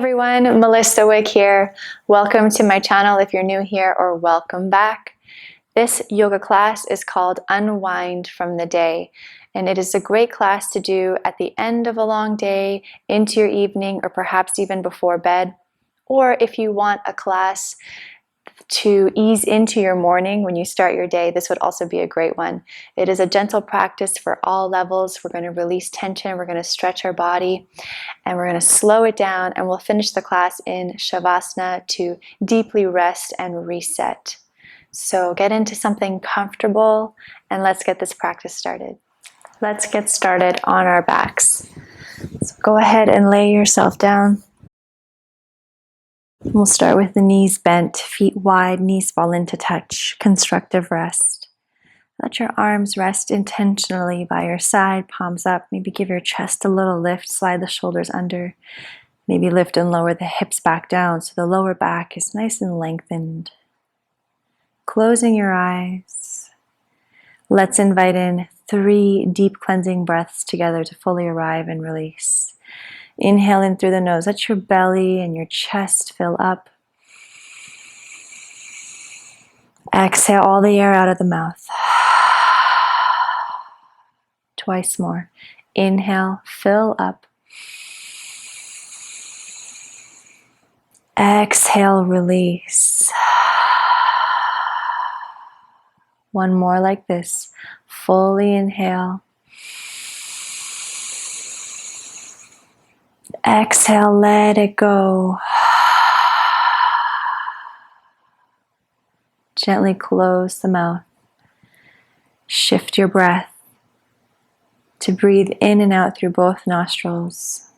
everyone, Melissa Wick here. Welcome to my channel if you're new here, or welcome back. This yoga class is called Unwind from the Day, and it is a great class to do at the end of a long day, into your evening, or perhaps even before bed. Or if you want a class to ease into your morning when you start your day, this would also be a great one. It is a gentle practice for all levels. We're going to release tension, we're going to stretch our body, and we're going to slow it down, and we'll finish the class in Savasana to deeply rest and reset. So get into something comfortable and let's get this practice started. Let's get started on our backs. So go ahead and lay yourself down. We'll start with the knees bent, feet wide, knees fall into touch, constructive rest. Let your arms rest intentionally by your side, palms up. Maybe give your chest a little lift, slide the shoulders under. Maybe lift and lower the hips back down so the lower back is nice and lengthened. Closing your eyes. Let's invite in 3 deep cleansing breaths together to fully arrive and release. Inhale in through the nose. Let your belly and your chest fill up. Exhale all the air out of the mouth. Twice more. Inhale, fill up. Exhale, release. One more like this. Fully inhale. Exhale, let it go. Gently close the mouth. Shift your breath to breathe in and out through both nostrils.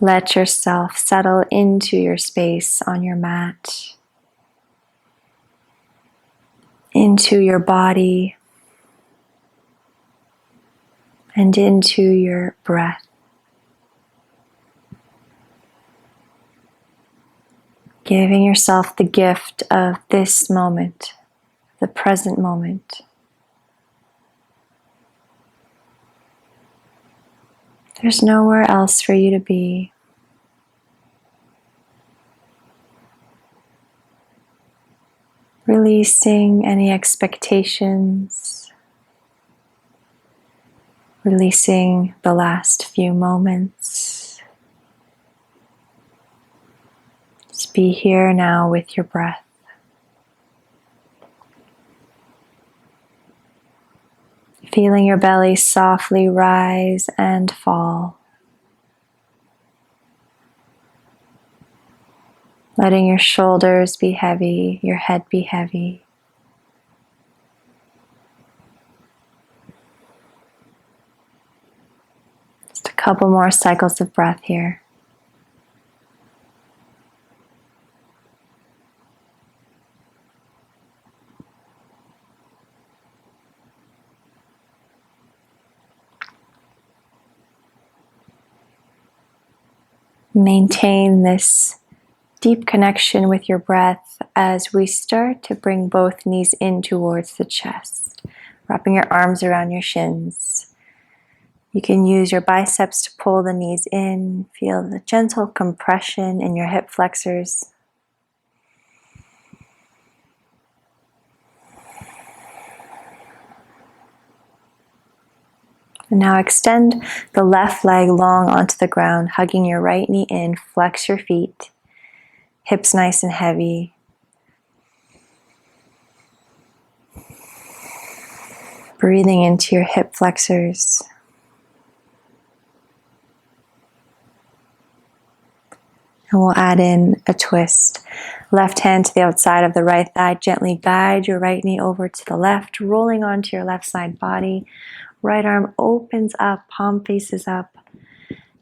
Let yourself settle into your space on your mat, into your body, and into your breath. Giving yourself the gift of this moment, the present moment. There's nowhere else for you to be. Releasing any expectations. Releasing the last few moments. Just be here now with your breath. Feeling your belly softly rise and fall. Letting your shoulders be heavy, your head be heavy. Just a couple more cycles of breath here. Maintain this deep connection with your breath as we start to bring both knees in towards the chest, wrapping your arms around your shins. You can use your biceps to pull the knees in. Feel the gentle compression in your hip flexors. And now extend the left leg long onto the ground, hugging your right knee in. Flex your feet. Hips nice and heavy. Breathing into your hip flexors. And we'll add in a twist. Left hand to the outside of the right thigh. Gently guide your right knee over to the left, rolling onto your left side body. Right arm opens up, palm faces up,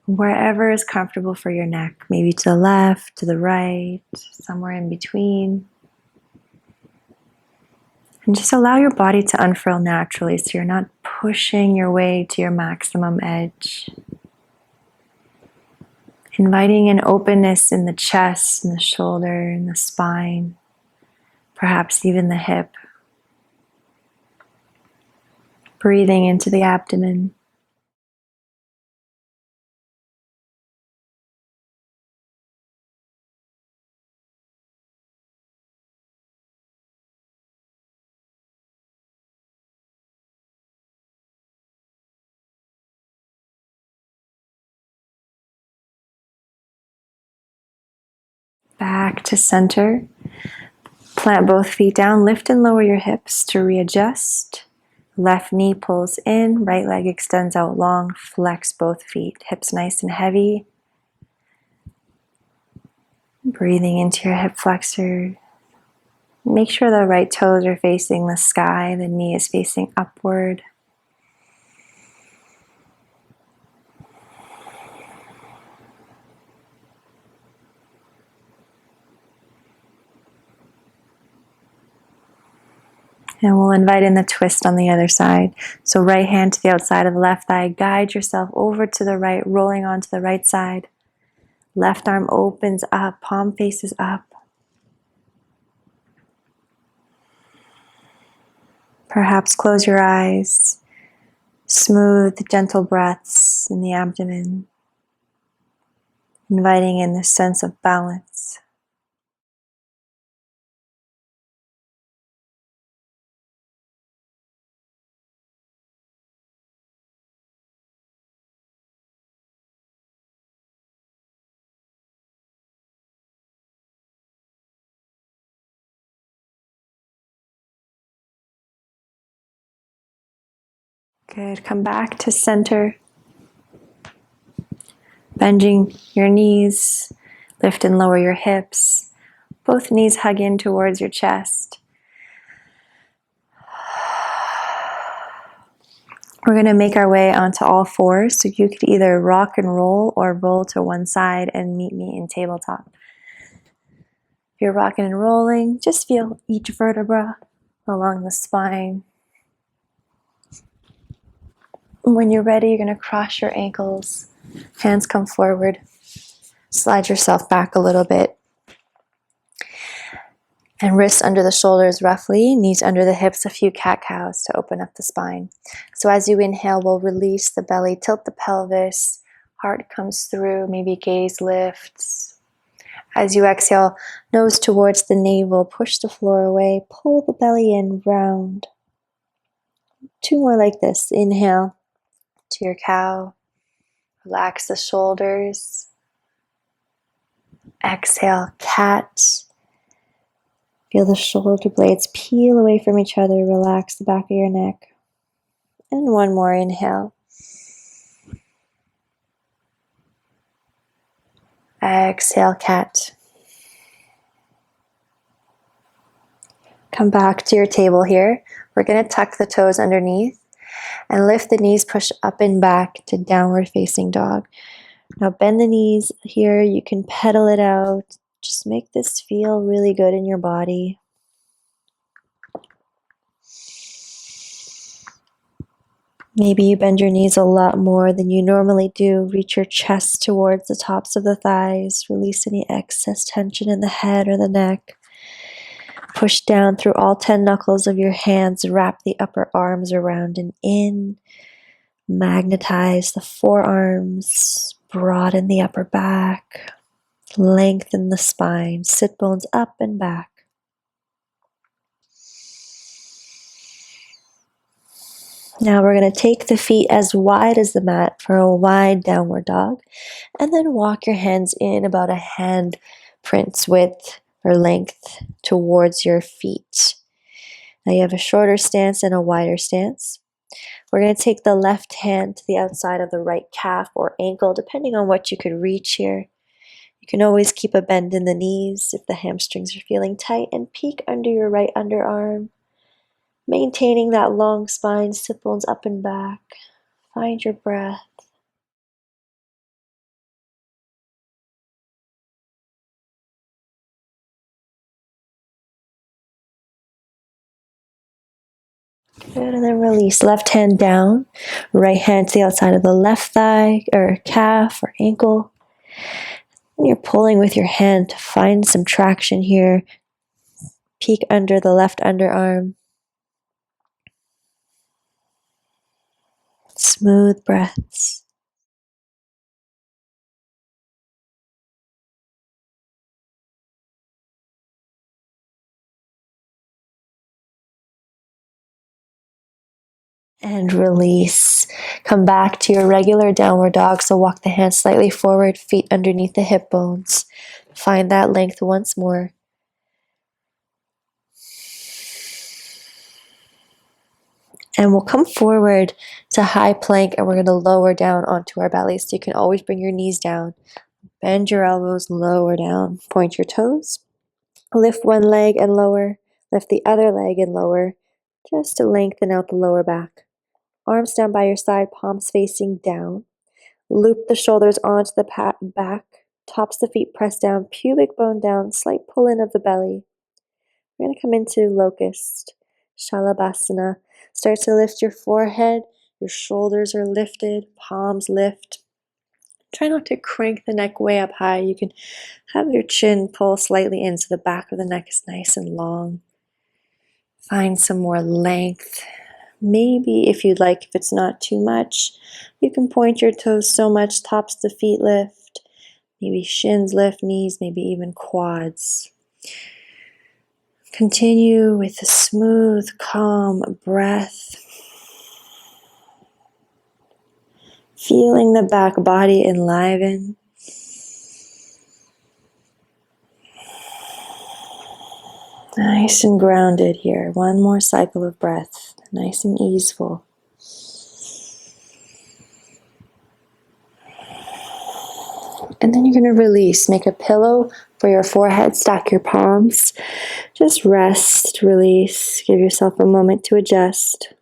wherever is comfortable for your neck. Maybe to the left, to the right, somewhere in between. And just allow your body to unfurl naturally so you're not pushing your way to your maximum edge. Inviting an openness in the chest, and the shoulder, and the spine, perhaps even the hip. Breathing into the abdomen. Back to center. Plant both feet down, lift and lower your hips to readjust. Left knee pulls in, right leg extends out long, flex both feet, hips nice and heavy. Breathing into your hip flexor. Make sure the right toes are facing the sky, the knee is facing upward. And we'll invite in the twist on the other side. So right hand to the outside of the left thigh. Guide yourself over to the right, rolling onto the right side. Left arm opens up, palm faces up. Perhaps close your eyes. Smooth, gentle breaths in the abdomen. Inviting in this sense of balance. Good. Come back to center. Bending your knees. Lift and lower your hips. Both knees hug in towards your chest. We're going to make our way onto all fours. So you could either rock and roll or roll to one side and meet me in tabletop. If you're rocking and rolling, just feel each vertebra along the spine. When you're ready, you're going to cross your ankles. Hands come forward. Slide yourself back a little bit. And wrists under the shoulders roughly, knees under the hips, a few cat-cows to open up the spine. So as you inhale, we'll release the belly, tilt the pelvis, heart comes through, maybe gaze lifts. As you exhale, nose towards the navel, push the floor away, pull the belly in, round. 2 more like this. Inhale to your cow, relax the shoulders. Exhale, cat. Feel the shoulder blades peel away from each other. Relax the back of your neck. And 1 more inhale. Exhale, cat. Come back to your table here. We're going to tuck the toes underneath and lift the knees, push up and back to downward facing dog. Now bend the knees here. You can pedal it out. Just make this feel really good in your body. Maybe you bend your knees a lot more than you normally do. Reach your chest towards the tops of the thighs. Release any excess tension in the head or the neck. Push down through all 10 knuckles of your hands. Wrap the upper arms around and in. Magnetize the forearms. Broaden the upper back. Lengthen the spine. Sit bones up and back. Now we're going to take the feet as wide as the mat for a wide downward dog. And then walk your hands in about a handprint's width or length towards your feet. Now you have a shorter stance and a wider stance. We're going to take the left hand to the outside of the right calf or ankle, depending on what you could reach here. You can always keep a bend in the knees if the hamstrings are feeling tight, and peek under your right underarm. Maintaining that long spine, sit bones up and back. Find your breath. Good, and then release. Left hand down, right hand to the outside of the left thigh or calf or ankle. And you're pulling with your hand to find some traction here. Peek under the left underarm. Smooth breaths. And release. Come back to your regular downward dog. So walk the hands slightly forward, feet underneath the hip bones. Find that length once more. And we'll come forward to high plank, and we're going to lower down onto our belly. So you can always bring your knees down. Bend your elbows, lower down. Point your toes. Lift one leg and lower. Lift the other leg and lower, just to lengthen out the lower back. Arms down by your side, palms facing down. Loop the shoulders onto the back. Tops of the feet press down, pubic bone down, slight pull in of the belly. We're going to come into Locust, Savasana. Start to lift your forehead. Your shoulders are lifted, palms lift. Try not to crank the neck way up high. You can have your chin pull slightly in so the back of the neck is nice and long. Find some more length. Maybe if you'd like, if it's not too much, you can point your toes so much, tops of the feet lift, maybe shins lift, knees, maybe even quads. Continue with a smooth, calm breath. Feeling the back body enliven. Nice and grounded here. One more cycle of breath. Nice and easeful. And then you're going to release. Make a pillow for your forehead. Stack your palms. Just rest, release. Give yourself a moment to adjust.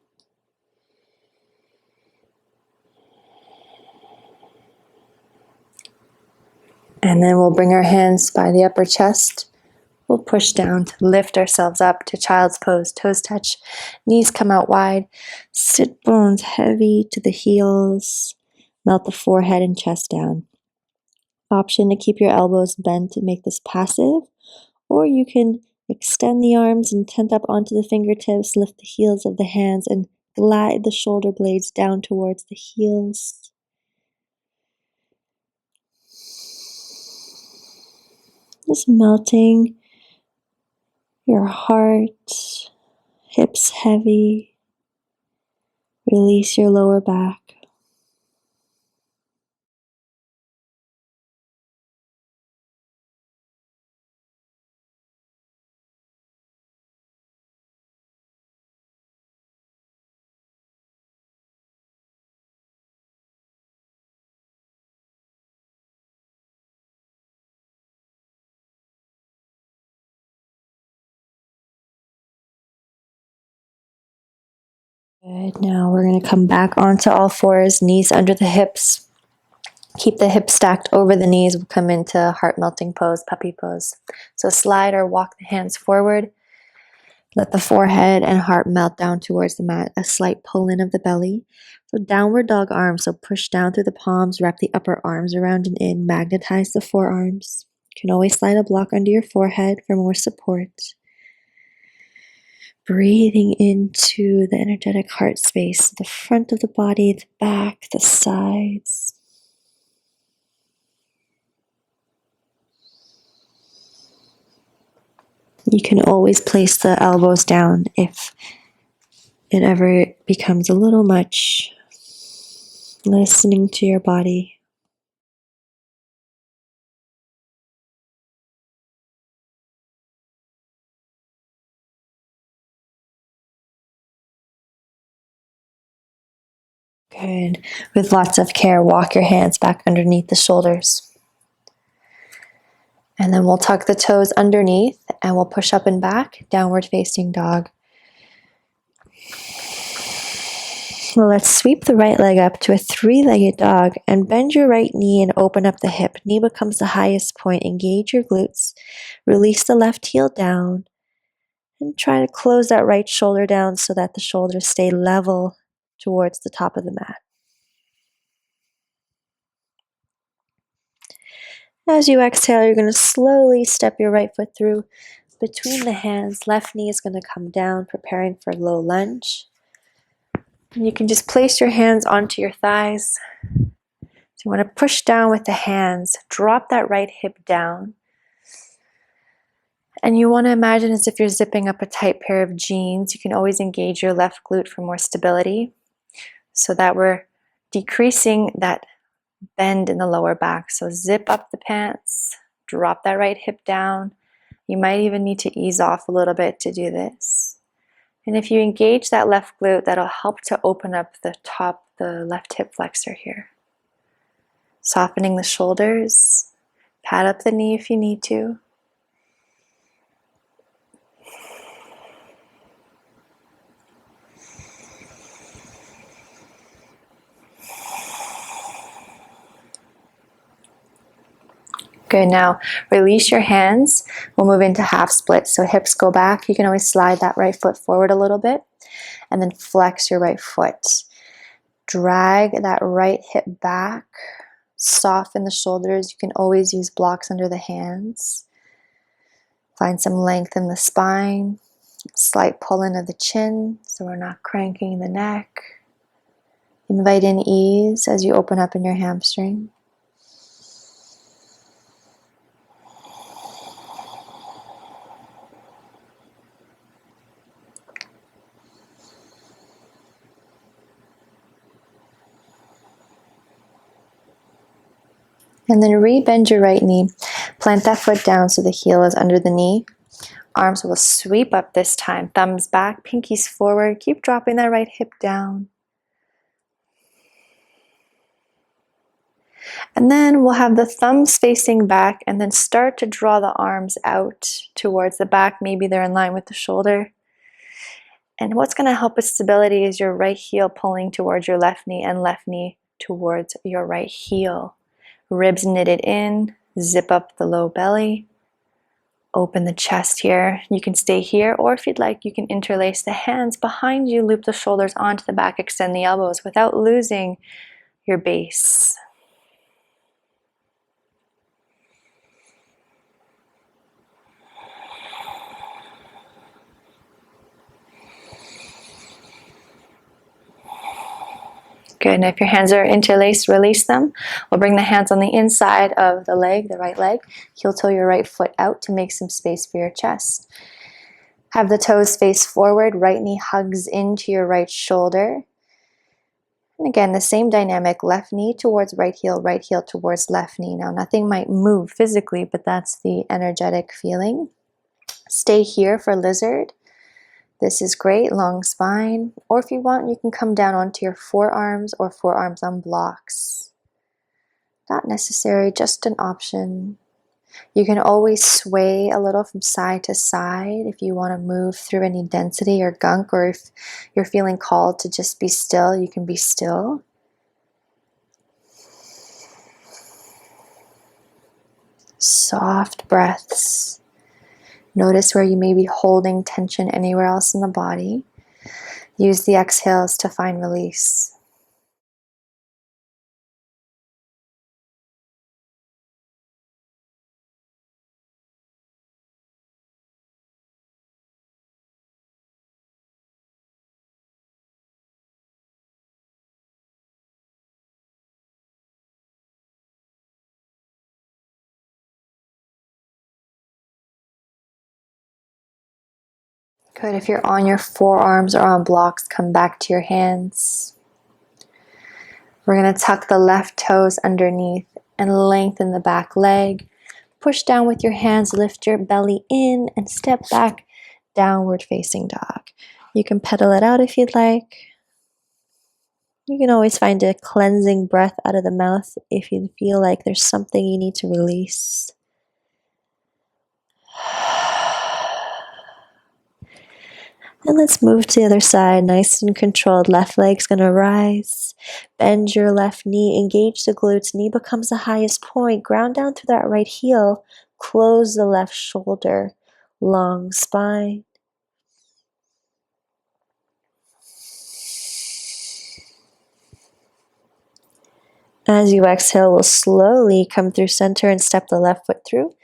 And then we'll bring our hands by the upper chest. We'll push down to lift ourselves up to child's pose. Toes touch, knees come out wide. Sit bones heavy to the heels. Melt the forehead and chest down. Option to keep your elbows bent to make this passive, or you can extend the arms and tent up onto the fingertips, lift the heels of the hands, and glide the shoulder blades down towards the heels. Just melting your heart, hips heavy. Release your lower back. Good. Now we're going to come back onto all fours, knees under the hips. Keep the hips stacked over the knees. We'll come into heart melting pose, puppy pose. So slide or walk the hands forward. Let the forehead and heart melt down towards the mat. A slight pull in of the belly. So downward dog arms. So push down through the palms. Wrap the upper arms around and in. Magnetize the forearms. You can always slide a block under your forehead for more support. Breathing into the energetic heart space, the front of the body, the back, the sides. You can always place the elbows down if it ever becomes a little much. Listening to your body. Good. With lots of care, walk your hands back underneath the shoulders. And then we'll tuck the toes underneath and we'll push up and back, downward facing dog. Well, let's sweep the right leg up to a three-legged dog and bend your right knee and open up the hip. Knee becomes the highest point. Engage your glutes. Release the left heel down and try to close that right shoulder down so that the shoulders stay level towards the top of the mat. As you exhale, you're going to slowly step your right foot through between the hands. Left knee is going to come down, preparing for low lunge. And you can just place your hands onto your thighs. So you want to push down with the hands, drop that right hip down. And you want to imagine as if you're zipping up a tight pair of jeans. You can always engage your left glute for more stability so that we're decreasing that bend in the lower back. So zip up the pants, drop that right hip down. You might even need to ease off a little bit to do this. And if you engage that left glute, that'll help to open up the top, the left hip flexor here. Softening the shoulders, pat up the knee if you need to. Good, now release your hands. We'll move into half split. So hips go back. You can always slide that right foot forward a little bit and then flex your right foot. Drag that right hip back. Soften the shoulders. You can always use blocks under the hands. Find some length in the spine. Slight pull in of the chin so we're not cranking the neck. Invite in ease as you open up in your hamstring. And then re-bend your right knee. Plant that foot down so the heel is under the knee. Arms will sweep up this time. Thumbs back, pinkies forward. Keep dropping that right hip down. And then we'll have the thumbs facing back and then start to draw the arms out towards the back. Maybe they're in line with the shoulder. And what's going to help with stability is your right heel pulling towards your left knee and left knee towards your right heel. Ribs knitted in, zip up the low belly, open the chest here. You can stay here, or if you'd like, you can interlace the hands behind you, loop the shoulders onto the back, extend the elbows without losing your base. Good, and if your hands are interlaced, release them. We'll bring the hands on the inside of the leg, the right leg. Heel toe your right foot out to make some space for your chest. Have the toes face forward, right knee hugs into your right shoulder. And again, the same dynamic, left knee towards right heel towards left knee. Now, nothing might move physically, but that's the energetic feeling. Stay here for lizard. This is great, long spine, or if you want, you can come down onto your forearms or forearms on blocks. Not necessary, just an option. You can always sway a little from side to side if you want to move through any density or gunk, or if you're feeling called to just be still, you can be still. Soft breaths. Notice where you may be holding tension anywhere else in the body. Use the exhales to find release. Good. If you're on your forearms or on blocks, come back to your hands. We're going to tuck the left toes underneath and lengthen the back leg. Push down with your hands, lift your belly in and step back, downward facing dog. You can pedal it out if you'd like. You can always find a cleansing breath out of the mouth if you feel like there's something you need to release. And let's move to the other side, nice and controlled. Left leg's gonna rise. Bend your left knee, engage the glutes. Knee becomes the highest point. Ground down through that right heel. Close the left shoulder. Long spine. As you exhale, we'll slowly come through center and step the left foot through.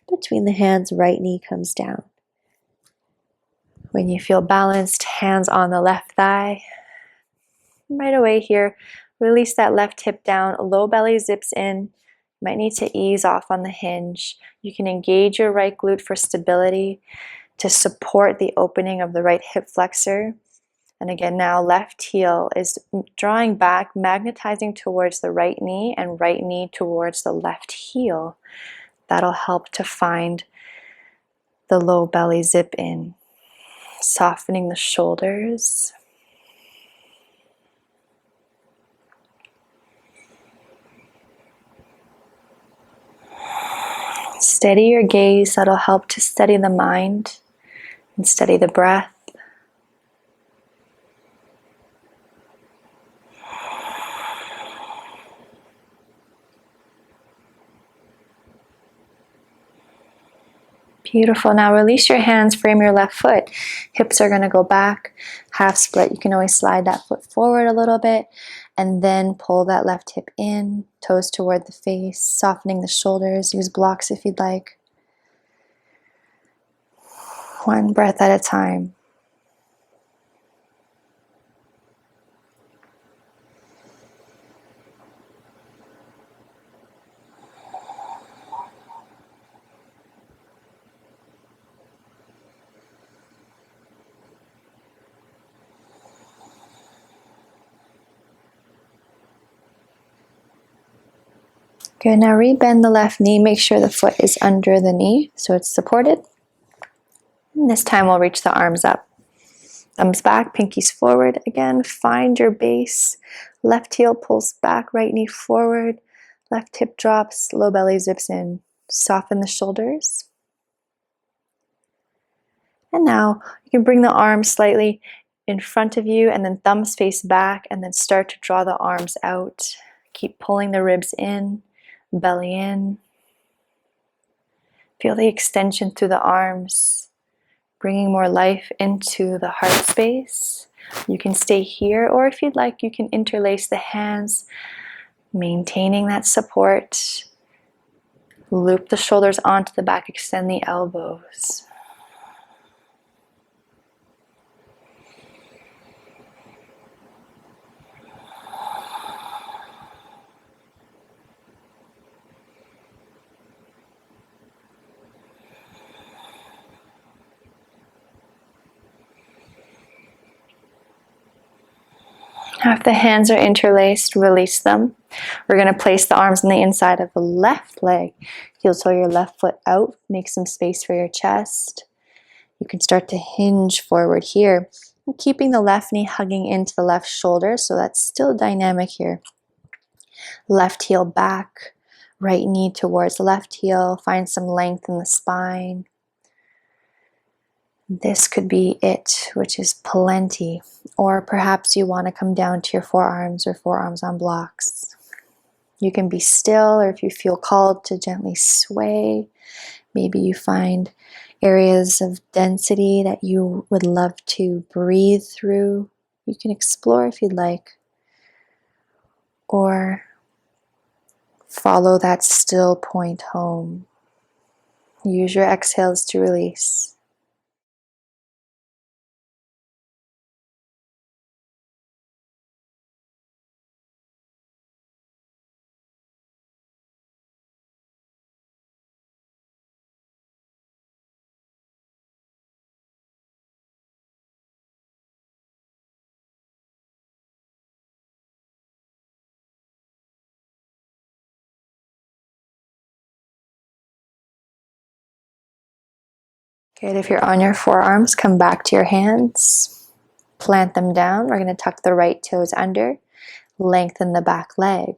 Between the hands, right knee comes down. When you feel balanced, hands on the left thigh. Right away here, release that left hip down, low belly zips in. You might need to ease off on the hinge. You can engage your right glute for stability to support the opening of the right hip flexor. And again, now left heel is drawing back, magnetizing towards the right knee and right knee towards the left heel. That'll help to find the low belly zip in, softening the shoulders. Steady your gaze. That'll help to steady the mind and steady the breath. Beautiful. Now release your hands, frame your left foot. Hips are going to go back, half split. You can always slide that foot forward a little bit and then pull that left hip in, toes toward the face, softening the shoulders. Use blocks if you'd like. One breath at a time. Good, now rebend the left knee. Make sure the foot is under the knee so it's supported. And this time we'll reach the arms up. Thumbs back, pinkies forward. Again, find your base. Left heel pulls back, right knee forward. Left hip drops, low belly zips in. Soften the shoulders. And now you can bring the arms slightly in front of you and then thumbs face back and then start to draw the arms out. Keep pulling the ribs in, belly in. Feel the extension through the arms, bringing more life into the heart space. You can stay here, or if you'd like, you can interlace the hands, maintaining that support. Loop the shoulders onto the back, extend the elbows. Now if the hands are interlaced, release them. We're going to place the arms on the inside of the left leg. Heel toe your left foot out. Make some space for your chest. You can start to hinge forward here. Keeping the left knee hugging into the left shoulder, so that's still dynamic here. Left heel back, right knee towards the left heel. Find some length in the spine. This could be it, which is plenty. Or perhaps you want to come down to your forearms or forearms on blocks. You can be still, or if you feel called to gently sway, maybe you find areas of density that you would love to breathe through. You can explore if you'd like. Or follow that still point home. Use your exhales to release. Good, if you're on your forearms, come back to your hands. Plant them down. We're going to tuck the right toes under. Lengthen the back leg.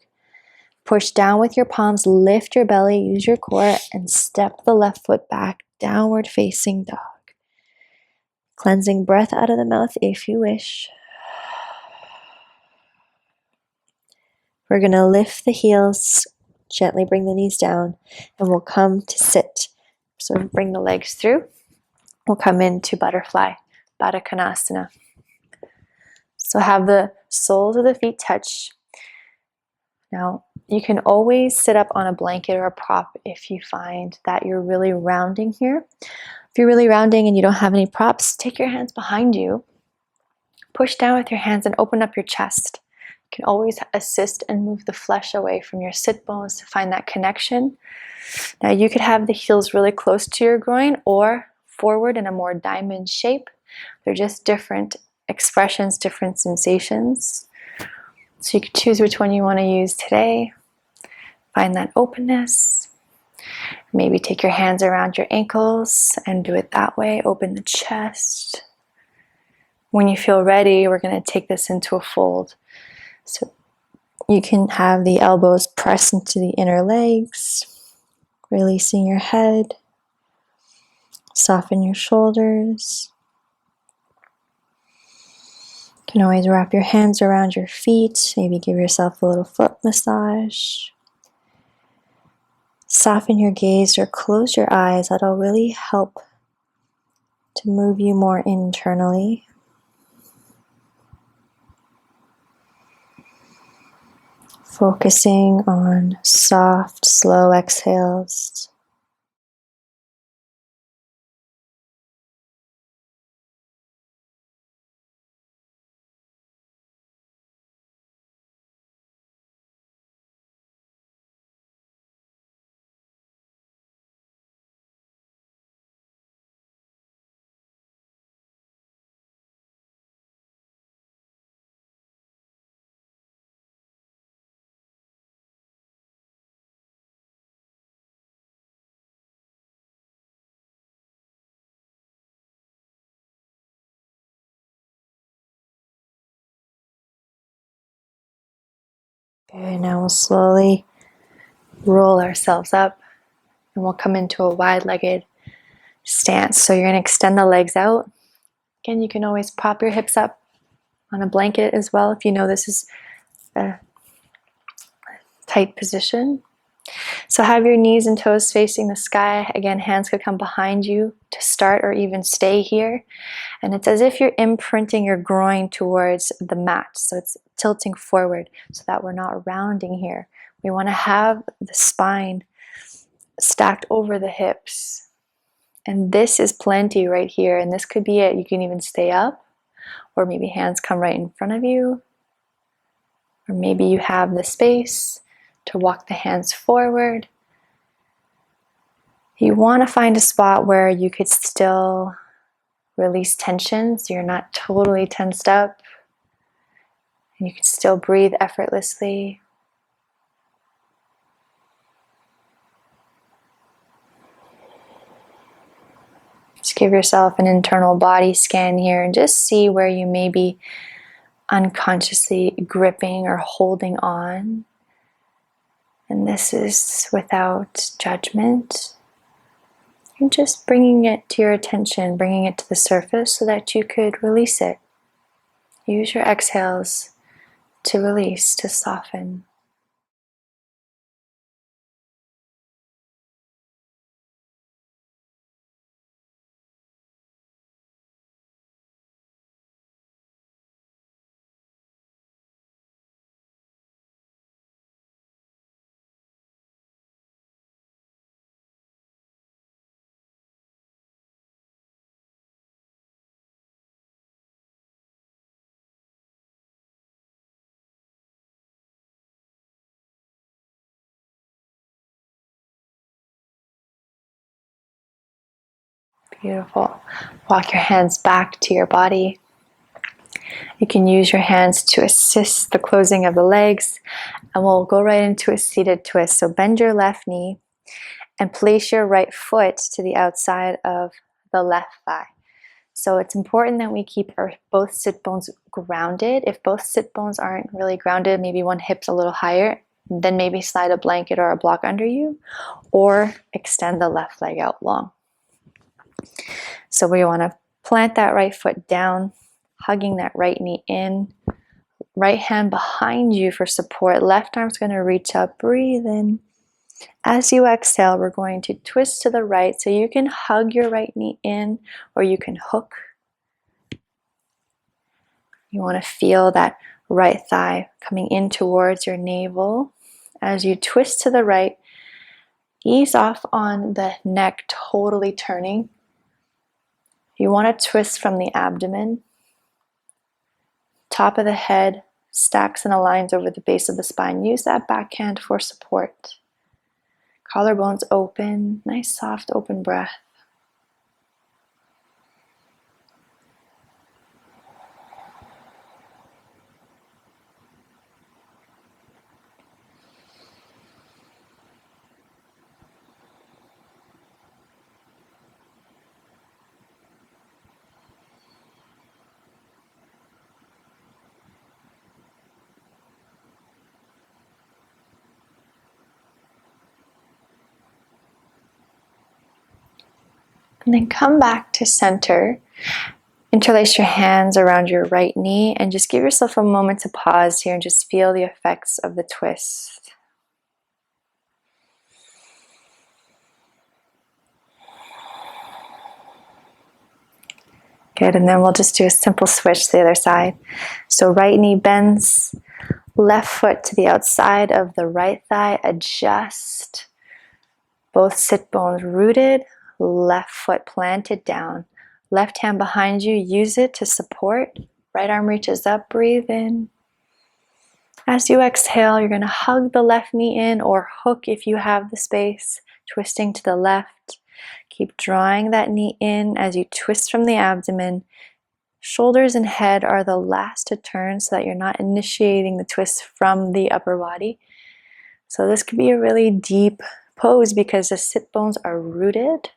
Push down with your palms, lift your belly, use your core, and step the left foot back, downward facing dog. Cleansing breath out of the mouth if you wish. We're going to lift the heels, gently bring the knees down, and we'll come to sit. So bring the legs through. We'll come into butterfly, Baddha Konasana. So have the soles of the feet touch. Now, you can always sit up on a blanket or a prop if you find that you're really rounding here. If you're really rounding and you don't have any props, take your hands behind you. Push down with your hands and open up your chest. You can always assist and move the flesh away from your sit bones to find that connection. Now, you could have the heels really close to your groin or forward in a more diamond shape. They're just different expressions, different sensations. So you can choose which one you want to use today. Find that openness. Maybe take your hands around your ankles and do it that way. Open the chest. When you feel ready, we're going to take this into a fold. So you can have the elbows press into the inner legs, releasing your head. Soften your shoulders. You can always wrap your hands around your feet. Maybe give yourself a little foot massage. Soften your gaze or close your eyes. That'll really help to move you more internally. Focusing on soft, slow exhales. Good, now we'll slowly roll ourselves up and we'll come into a wide-legged stance. So you're going to extend the legs out. Again, you can always pop your hips up on a blanket as well if you know this is a tight position. So have your knees and toes facing the sky. Again, hands could come behind you to start or even stay here. And it's as if you're imprinting your groin towards the mat. So it's tilting forward so that we're not rounding here. We want to have the spine stacked over the hips. And this is plenty right here. And this could be it. You can even stay up, or maybe hands come right in front of you. Or maybe you have the space to walk the hands forward. You want to find a spot where you could still release tension, so you're not totally tensed up. And you can still breathe effortlessly. Just give yourself an internal body scan here and just see where you may be unconsciously gripping or holding on. And this is without judgment. You're just bringing it to your attention, bringing it to the surface so that you could release it. Use your exhales to release, to soften. Beautiful. Walk your hands back to your body. You can use your hands to assist the closing of the legs, and we'll go right into a seated twist. So bend your left knee and place your right foot to the outside of the left thigh. So it's important that we keep our both sit bones grounded. If both sit bones aren't really grounded, maybe one hip's a little higher, then maybe slide a blanket or a block under you, or extend the left leg out long. So we want to plant that right foot down, hugging that right knee in. Right hand behind you for support. Left arm's going to reach up. Breathe in. As you exhale, we're going to twist to the right. So you can hug your right knee in, or you can hook. You want to feel that right thigh coming in towards your navel. As you twist to the right, ease off on the neck, totally turning. You want to twist from the abdomen. Top of the head stacks and aligns over the base of the spine. Use that backhand for support. Collarbones open, nice soft open breath. And then come back to center. Interlace your hands around your right knee and just give yourself a moment to pause here and just feel the effects of the twist. Good, and then we'll just do a simple switch to the other side. So right knee bends, left foot to the outside of the right thigh, adjust. Both sit bones rooted, left foot planted down. Left hand behind you, use it to support. Right arm reaches up, breathe in. As you exhale, you're going to hug the left knee in or hook if you have the space, twisting to the left. Keep drawing that knee in as you twist from the abdomen. Shoulders and head are the last to turn so that you're not initiating the twist from the upper body. So this could be a really deep pose because the sit bones are rooted.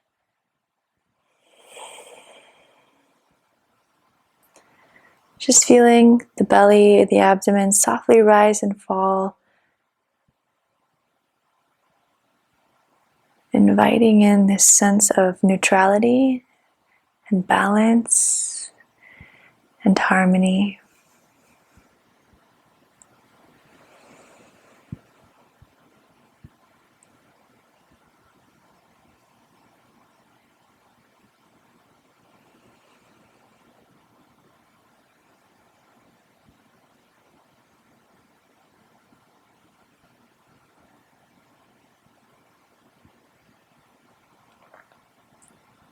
Just feeling the belly, the abdomen softly rise and fall. Inviting in this sense of neutrality and balance and harmony.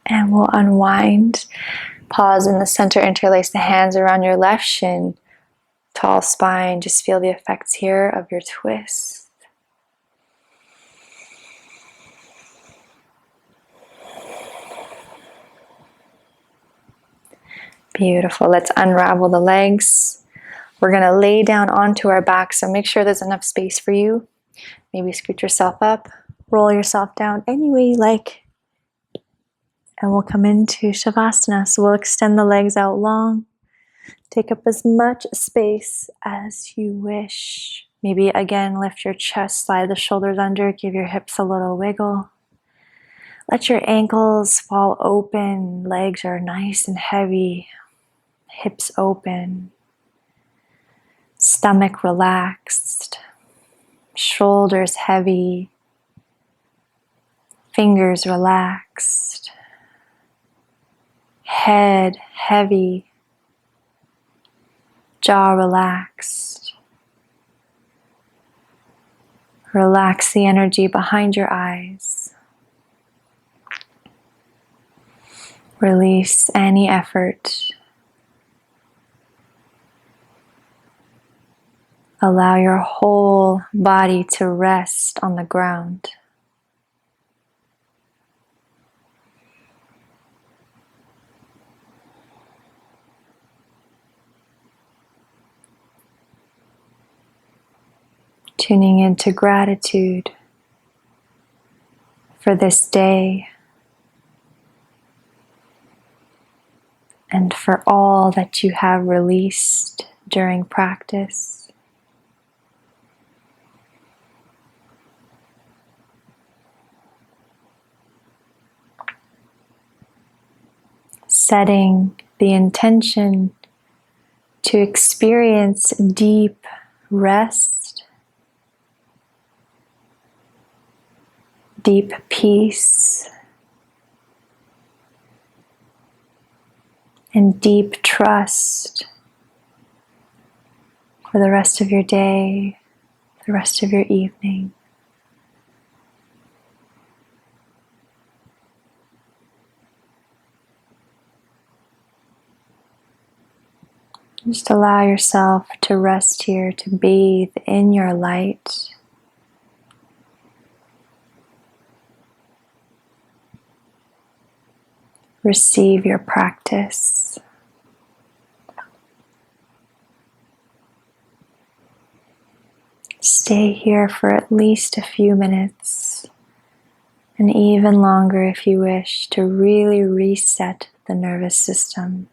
And we'll unwind. Pause in the center, interlace the hands around your left shin. Tall spine, just feel the effects here of your twist. Beautiful. Let's unravel the legs. We're going to lay down onto our back, so make sure there's enough space for you. Maybe scoot yourself up, roll yourself down any way you like. And we'll come into Savasana. So we'll extend the legs out long. Take up as much space as you wish. Maybe again, lift your chest, slide the shoulders under, give your hips a little wiggle. Let your ankles fall open. Legs are nice and heavy. Hips open. Stomach relaxed. Shoulders heavy. Fingers relaxed. Head heavy. Jaw relaxed. Relax the energy behind your eyes. Release any effort. Allow your whole body to rest on the ground. Tuning into gratitude for this day and for all that you have released during practice. Setting the intention to experience deep rest, deep peace, and deep trust for the rest of your day, the rest of your evening. Just allow yourself to rest here, to bathe in your light. Receive your practice. Stay here for at least a few minutes, and even longer if you wish, to really reset the nervous system.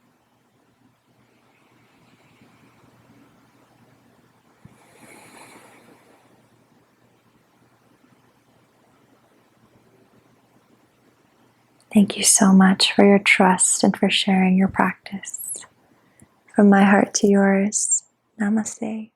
Thank you so much for your trust and for sharing your practice. From my heart to yours, namaste.